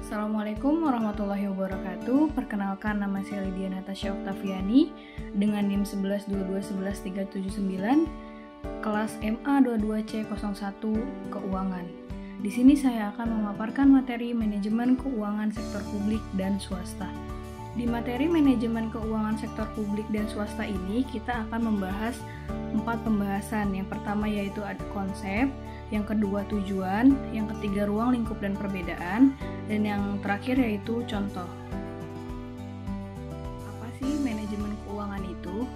Assalamualaikum warahmatullahi wabarakatuh. Perkenalkan, nama saya Lydia Natasha Oktaviani dengan NIM 1122111379, kelas MA 22C01 Keuangan. Di sini saya akan memaparkan materi manajemen keuangan sektor publik dan swasta. Di materi manajemen keuangan sektor publik dan swasta ini kita akan membahas 4 pembahasan. Yang pertama yaitu ada konsep, yang kedua tujuan, yang ketiga ruang lingkup dan perbedaan, dan yang terakhir yaitu contoh. Apa sih manajemen keuangan itu?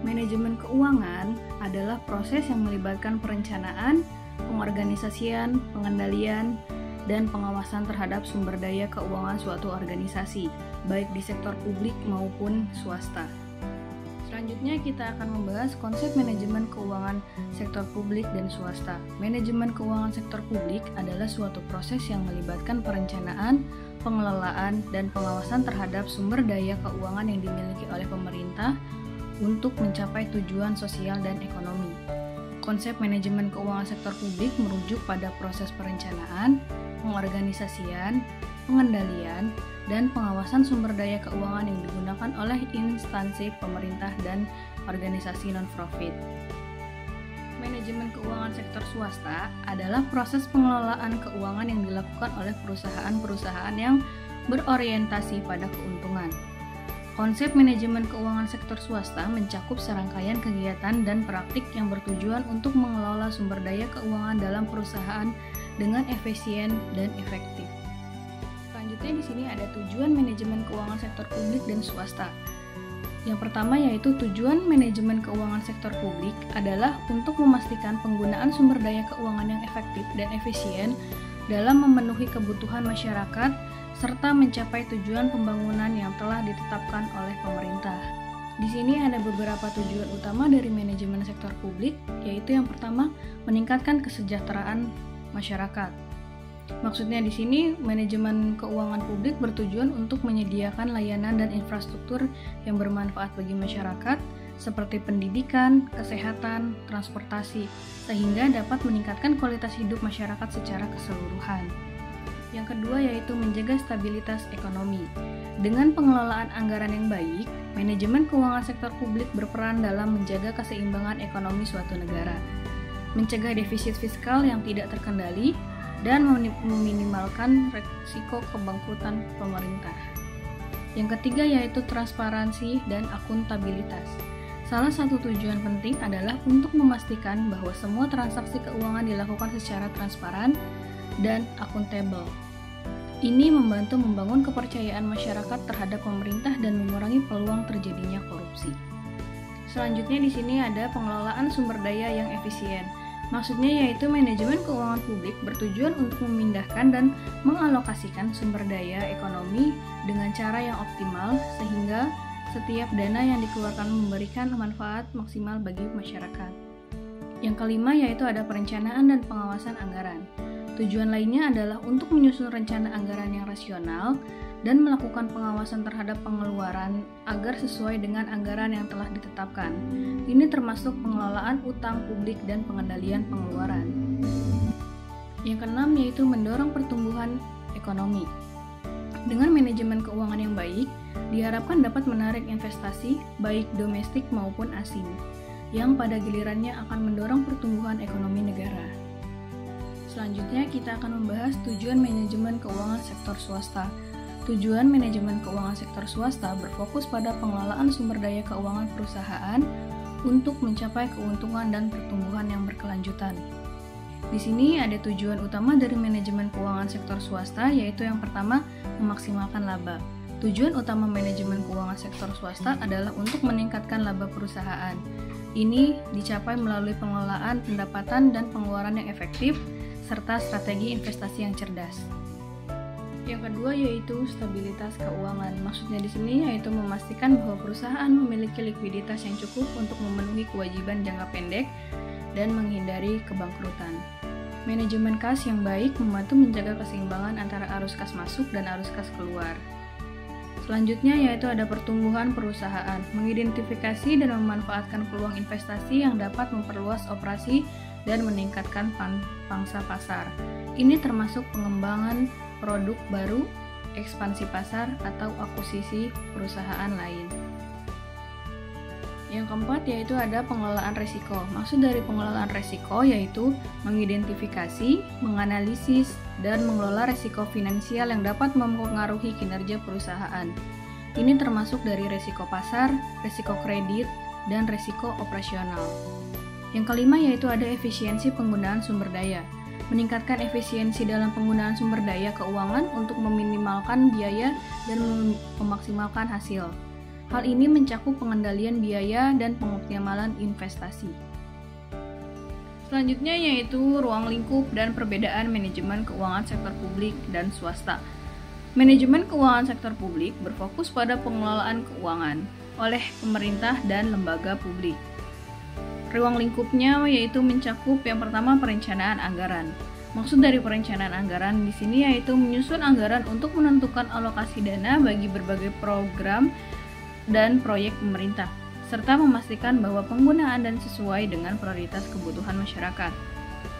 Manajemen keuangan adalah proses yang melibatkan perencanaan, pengorganisasian, pengendalian, dan pengawasan terhadap sumber daya keuangan suatu organisasi, baik di sektor publik maupun swasta. Selanjutnya kita akan membahas konsep manajemen keuangan sektor publik dan swasta. Manajemen keuangan sektor publik adalah suatu proses yang melibatkan perencanaan, pengelolaan, dan pengawasan terhadap sumber daya keuangan yang dimiliki oleh pemerintah untuk mencapai tujuan sosial dan ekonomi. Konsep manajemen keuangan sektor publik merujuk pada proses perencanaan, pengorganisasian, pengendalian, dan pengawasan sumber daya keuangan yang digunakan oleh instansi pemerintah dan organisasi non-profit. Manajemen keuangan sektor swasta adalah proses pengelolaan keuangan yang dilakukan oleh perusahaan-perusahaan yang berorientasi pada keuntungan. Konsep manajemen keuangan sektor swasta mencakup serangkaian kegiatan dan praktik yang bertujuan untuk mengelola sumber daya keuangan dalam perusahaan dengan efisien dan efektif. Selanjutnya di sini ada tujuan manajemen keuangan sektor publik dan swasta. Yang pertama yaitu tujuan manajemen keuangan sektor publik adalah untuk memastikan penggunaan sumber daya keuangan yang efektif dan efisien dalam memenuhi kebutuhan masyarakat serta mencapai tujuan pembangunan yang telah ditetapkan oleh pemerintah. Di sini ada beberapa tujuan utama dari manajemen sektor publik, yaitu yang pertama, meningkatkan kesejahteraan masyarakat. Maksudnya di sini manajemen keuangan publik bertujuan untuk menyediakan layanan dan infrastruktur yang bermanfaat bagi masyarakat seperti pendidikan, kesehatan, transportasi, sehingga dapat meningkatkan kualitas hidup masyarakat secara keseluruhan. Yang kedua yaitu menjaga stabilitas ekonomi. Dengan pengelolaan anggaran yang baik, manajemen keuangan sektor publik berperan dalam menjaga keseimbangan ekonomi suatu negara, mencegah defisit fiskal yang tidak terkendali, dan meminimalkan risiko kebangkrutan pemerintah. Yang ketiga yaitu transparansi dan akuntabilitas. Salah satu tujuan penting adalah untuk memastikan bahwa semua transaksi keuangan dilakukan secara transparan dan akuntabel. Ini membantu membangun kepercayaan masyarakat terhadap pemerintah dan mengurangi peluang terjadinya korupsi. Selanjutnya di sini ada pengelolaan sumber daya yang efisien. Maksudnya yaitu manajemen keuangan publik bertujuan untuk memindahkan dan mengalokasikan sumber daya ekonomi dengan cara yang optimal sehingga setiap dana yang dikeluarkan memberikan manfaat maksimal bagi masyarakat. Yang kelima yaitu ada perencanaan dan pengawasan anggaran. Tujuan lainnya adalah untuk menyusun rencana anggaran yang rasional dan melakukan pengawasan terhadap pengeluaran agar sesuai dengan anggaran yang telah ditetapkan. Ini termasuk pengelolaan utang publik dan pengendalian pengeluaran. Yang keenam yaitu mendorong pertumbuhan ekonomi. Dengan manajemen keuangan yang baik, diharapkan dapat menarik investasi baik domestik maupun asing, yang pada gilirannya akan mendorong pertumbuhan ekonomi negara. Selanjutnya kita akan membahas tujuan manajemen keuangan sektor swasta. Tujuan manajemen keuangan sektor swasta berfokus pada pengelolaan sumber daya keuangan perusahaan untuk mencapai keuntungan dan pertumbuhan yang berkelanjutan. Di sini ada tujuan utama dari manajemen keuangan sektor swasta, yaitu yang pertama, memaksimalkan laba. Tujuan utama manajemen keuangan sektor swasta adalah untuk meningkatkan laba perusahaan. Ini dicapai melalui pengelolaan pendapatan dan pengeluaran yang efektif, serta strategi investasi yang cerdas. Yang kedua yaitu stabilitas keuangan. Maksudnya di sini yaitu memastikan bahwa perusahaan memiliki likuiditas yang cukup untuk memenuhi kewajiban jangka pendek dan menghindari kebangkrutan. Manajemen kas yang baik membantu menjaga keseimbangan antara arus kas masuk dan arus kas keluar. Selanjutnya yaitu ada pertumbuhan perusahaan, mengidentifikasi dan memanfaatkan peluang investasi yang dapat memperluas operasi dan meningkatkan pangsa pasar. Ini termasuk pengembangan produk baru, ekspansi pasar, atau akuisisi perusahaan lain. Yang keempat yaitu ada pengelolaan risiko. Maksud dari pengelolaan risiko yaitu mengidentifikasi, menganalisis, dan mengelola risiko finansial yang dapat mempengaruhi kinerja perusahaan. Ini termasuk dari risiko pasar, risiko kredit, dan risiko operasional. Yang kelima yaitu ada efisiensi penggunaan sumber daya. Meningkatkan efisiensi dalam penggunaan sumber daya keuangan untuk meminimalkan biaya dan memaksimalkan hasil. Hal ini mencakup pengendalian biaya dan pengoptimalan investasi. Selanjutnya yaitu ruang lingkup dan perbedaan manajemen keuangan sektor publik dan swasta. Manajemen keuangan sektor publik berfokus pada pengelolaan keuangan oleh pemerintah dan lembaga publik. Ruang lingkupnya yaitu mencakup yang pertama perencanaan anggaran. Maksud dari perencanaan anggaran di sini yaitu menyusun anggaran untuk menentukan alokasi dana bagi berbagai program dan proyek pemerintah, serta memastikan bahwa penggunaan dan sesuai dengan prioritas kebutuhan masyarakat.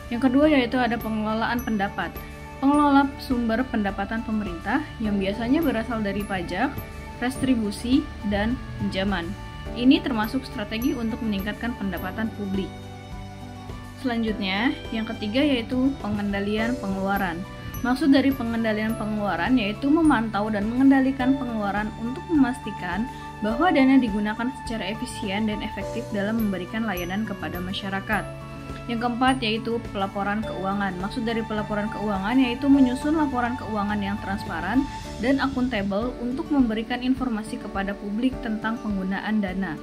Yang kedua yaitu ada pengelolaan pendapat. Pengelola sumber pendapatan pemerintah yang biasanya berasal dari pajak, restribusi, dan pinjaman. Ini termasuk strategi untuk meningkatkan pendapatan publik. Selanjutnya, yang ketiga yaitu pengendalian pengeluaran. Maksud dari pengendalian pengeluaran yaitu memantau dan mengendalikan pengeluaran untuk memastikan bahwa dana digunakan secara efisien dan efektif dalam memberikan layanan kepada masyarakat. Yang keempat yaitu pelaporan keuangan. Maksud dari pelaporan keuangan yaitu menyusun laporan keuangan yang transparan dan akuntabel untuk memberikan informasi kepada publik tentang penggunaan dana.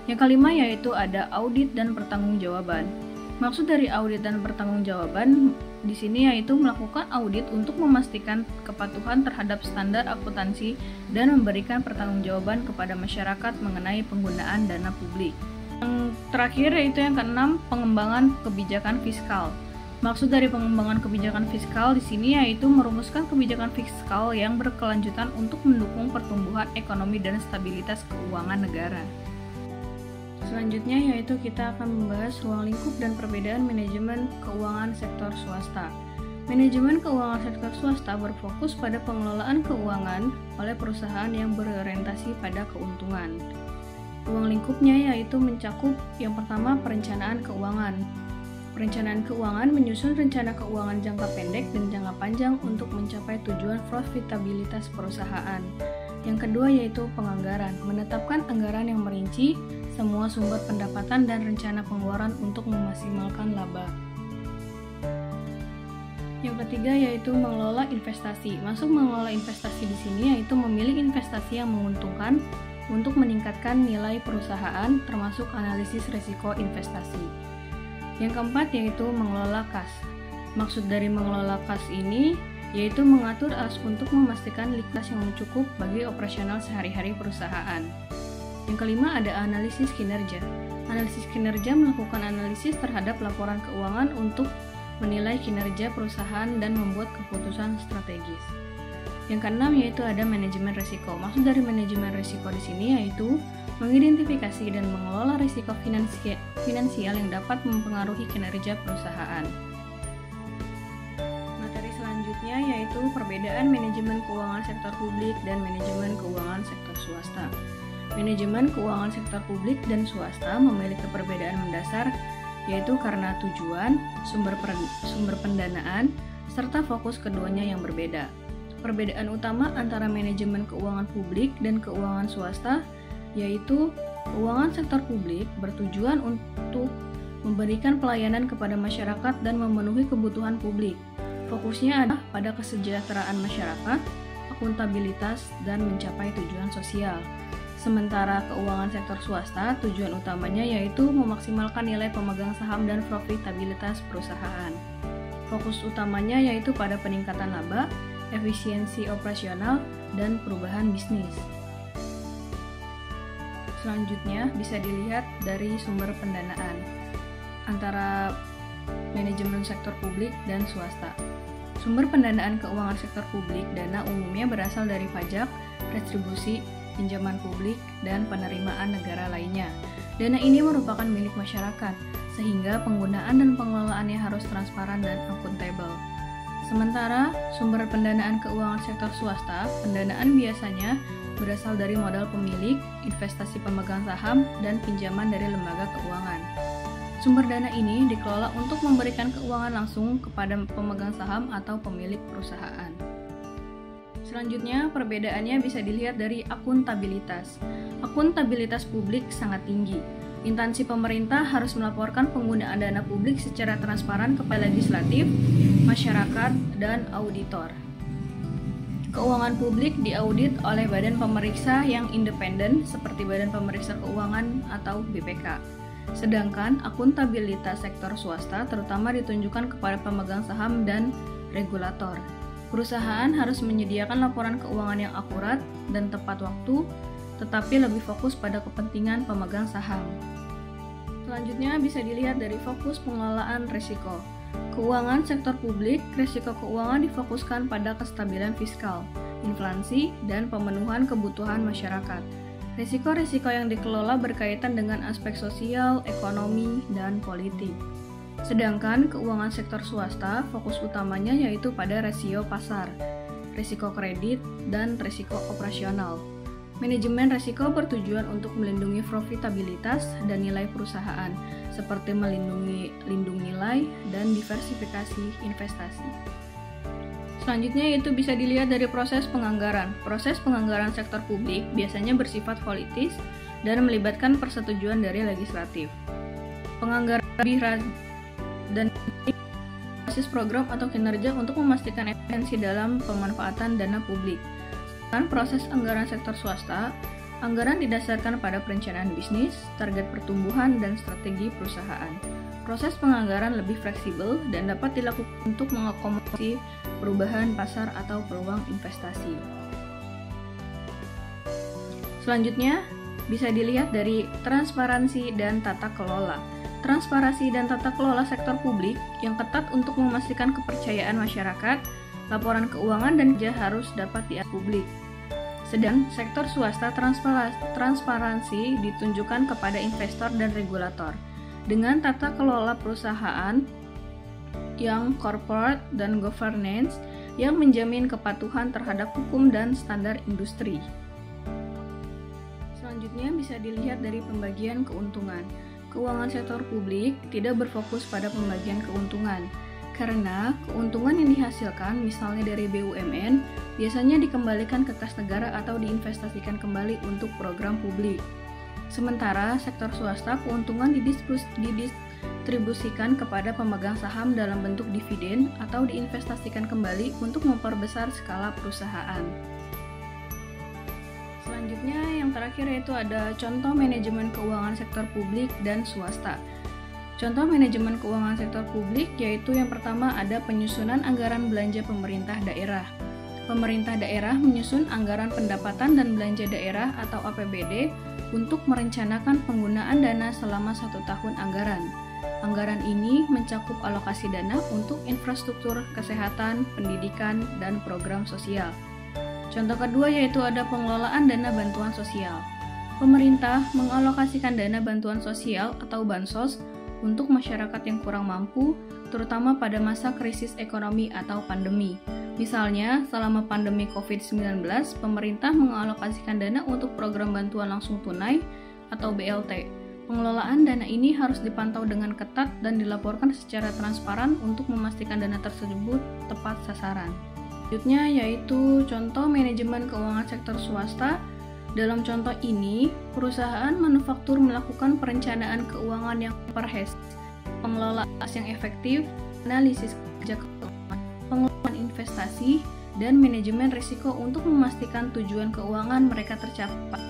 Yang kelima yaitu ada audit dan pertanggungjawaban. Maksud dari audit dan pertanggungjawaban di sini yaitu melakukan audit untuk memastikan kepatuhan terhadap standar akuntansi dan memberikan pertanggungjawaban kepada masyarakat mengenai penggunaan dana publik. Yang terakhir yaitu yang keenam, pengembangan kebijakan fiskal. Maksud dari pengembangan kebijakan fiskal di sini yaitu merumuskan kebijakan fiskal yang berkelanjutan untuk mendukung pertumbuhan ekonomi dan stabilitas keuangan negara. Selanjutnya yaitu kita akan membahas ruang lingkup dan perbedaan manajemen keuangan sektor swasta. Manajemen keuangan sektor swasta berfokus pada pengelolaan keuangan oleh perusahaan yang berorientasi pada keuntungan. Ruang lingkupnya yaitu mencakup yang pertama perencanaan keuangan. Perencanaan keuangan menyusun rencana keuangan jangka pendek dan jangka panjang untuk mencapai tujuan profitabilitas perusahaan. Yang kedua yaitu penganggaran, menetapkan anggaran yang merinci semua sumber pendapatan dan rencana pengeluaran untuk memaksimalkan laba. Yang ketiga yaitu mengelola investasi. Maksud mengelola investasi di sini yaitu memilih investasi yang menguntungkan untuk meningkatkan nilai perusahaan termasuk analisis risiko investasi. Yang keempat yaitu mengelola kas. Maksud dari mengelola kas ini yaitu mengatur as untuk memastikan likuiditas yang cukup bagi operasional sehari-hari perusahaan. Yang kelima ada analisis kinerja. Analisis kinerja melakukan analisis terhadap laporan keuangan untuk menilai kinerja perusahaan dan membuat keputusan strategis. Yang keenam yaitu ada manajemen risiko. Maksud dari manajemen risiko di sini yaitu mengidentifikasi dan mengelola risiko finansial yang dapat mempengaruhi kinerja perusahaan. Materi selanjutnya yaitu perbedaan manajemen keuangan sektor publik dan manajemen keuangan sektor swasta. Manajemen keuangan sektor publik dan swasta memiliki perbedaan mendasar yaitu karena tujuan, sumber pendanaan, serta fokus keduanya yang berbeda. Perbedaan utama antara manajemen keuangan publik dan keuangan swasta yaitu keuangan sektor publik bertujuan untuk memberikan pelayanan kepada masyarakat dan memenuhi kebutuhan publik. Fokusnya adalah pada kesejahteraan masyarakat, akuntabilitas, dan mencapai tujuan sosial. Sementara keuangan sektor swasta, tujuan utamanya yaitu memaksimalkan nilai pemegang saham dan profitabilitas perusahaan. Fokus utamanya yaitu pada peningkatan laba, efisiensi operasional, dan perubahan bisnis. Selanjutnya bisa dilihat dari sumber pendanaan antara manajemen sektor publik dan swasta. Sumber pendanaan keuangan sektor publik, dana umumnya berasal dari pajak, retribusi, pinjaman publik, dan penerimaan negara lainnya. Dana ini merupakan milik masyarakat, sehingga penggunaan dan pengelolaannya harus transparan dan akuntabel. Sementara sumber pendanaan keuangan sektor swasta, pendanaan biasanya berasal dari modal pemilik, investasi pemegang saham, dan pinjaman dari lembaga keuangan. Sumber dana ini dikelola untuk memberikan keuangan langsung kepada pemegang saham atau pemilik perusahaan. Selanjutnya, perbedaannya bisa dilihat dari akuntabilitas. Akuntabilitas publik sangat tinggi. Instansi pemerintah harus melaporkan penggunaan dana publik secara transparan kepada legislatif, masyarakat, dan auditor. Keuangan publik diaudit oleh badan pemeriksa yang independen seperti Badan Pemeriksa Keuangan atau BPK. Sedangkan akuntabilitas sektor swasta terutama ditunjukkan kepada pemegang saham dan regulator. Perusahaan harus menyediakan laporan keuangan yang akurat dan tepat waktu, tetapi lebih fokus pada kepentingan pemegang saham. Selanjutnya bisa dilihat dari fokus pengelolaan risiko. Keuangan sektor publik, risiko keuangan difokuskan pada kestabilan fiskal, inflasi, dan pemenuhan kebutuhan masyarakat. Risiko-risiko yang dikelola berkaitan dengan aspek sosial, ekonomi, dan politik. Sedangkan keuangan sektor swasta fokus utamanya yaitu pada rasio pasar, risiko kredit, dan risiko operasional. Manajemen risiko bertujuan untuk melindungi profitabilitas dan nilai perusahaan, seperti melindungi nilai dan diversifikasi investasi. Selanjutnya itu bisa dilihat dari proses penganggaran. Proses penganggaran sektor publik biasanya bersifat politis dan melibatkan persetujuan dari legislatif. Penganggaran dan basis program atau kinerja untuk memastikan efisiensi dalam pemanfaatan dana publik. Dan proses anggaran sektor swasta, anggaran didasarkan pada perencanaan bisnis, target pertumbuhan, dan strategi perusahaan. Proses penganggaran lebih fleksibel dan dapat dilakukan untuk mengakomodasi perubahan pasar atau peluang investasi. Selanjutnya, bisa dilihat dari transparansi dan tata kelola. Transparansi dan tata kelola sektor publik yang ketat untuk memastikan kepercayaan masyarakat, laporan keuangan dan kerja harus dapat diakses publik. Sedang sektor swasta transparansi ditunjukkan kepada investor dan regulator dengan tata kelola perusahaan yang corporate dan governance yang menjamin kepatuhan terhadap hukum dan standar industri. Selanjutnya bisa dilihat dari pembagian keuntungan. Keuangan sektor publik tidak berfokus pada pembagian keuntungan, karena keuntungan yang dihasilkan misalnya dari BUMN biasanya dikembalikan ke kas negara atau diinvestasikan kembali untuk program publik. Sementara sektor swasta keuntungan didistribusikan kepada pemegang saham dalam bentuk dividen atau diinvestasikan kembali untuk memperbesar skala perusahaan. Selanjutnya yang terakhir yaitu ada contoh manajemen keuangan sektor publik dan swasta. Contoh manajemen keuangan sektor publik yaitu yang pertama ada penyusunan anggaran belanja pemerintah daerah. Pemerintah daerah menyusun anggaran pendapatan dan belanja daerah atau APBD untuk merencanakan penggunaan dana selama 1 tahun anggaran. Anggaran ini mencakup alokasi dana untuk infrastruktur, kesehatan, pendidikan, dan program sosial. Contoh kedua yaitu ada pengelolaan dana bantuan sosial. Pemerintah mengalokasikan dana bantuan sosial atau bansos untuk masyarakat yang kurang mampu, terutama pada masa krisis ekonomi atau pandemi. Misalnya, selama pandemi COVID-19, pemerintah mengalokasikan dana untuk program bantuan langsung tunai atau BLT. Pengelolaan dana ini harus dipantau dengan ketat dan dilaporkan secara transparan untuk memastikan dana tersebut tepat sasaran. Selanjutnya yaitu contoh manajemen keuangan sektor swasta. Dalam contoh ini, perusahaan manufaktur melakukan perencanaan keuangan yang komprehensif, pengelolaan yang efektif, analisis kerja keuangan, pengelolaan investasi, dan manajemen risiko untuk memastikan tujuan keuangan mereka tercapai.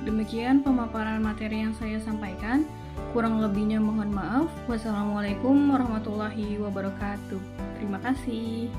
Demikian pemaparan materi yang saya sampaikan. Kurang lebihnya mohon maaf. Wassalamualaikum warahmatullahi wabarakatuh. Terima kasih.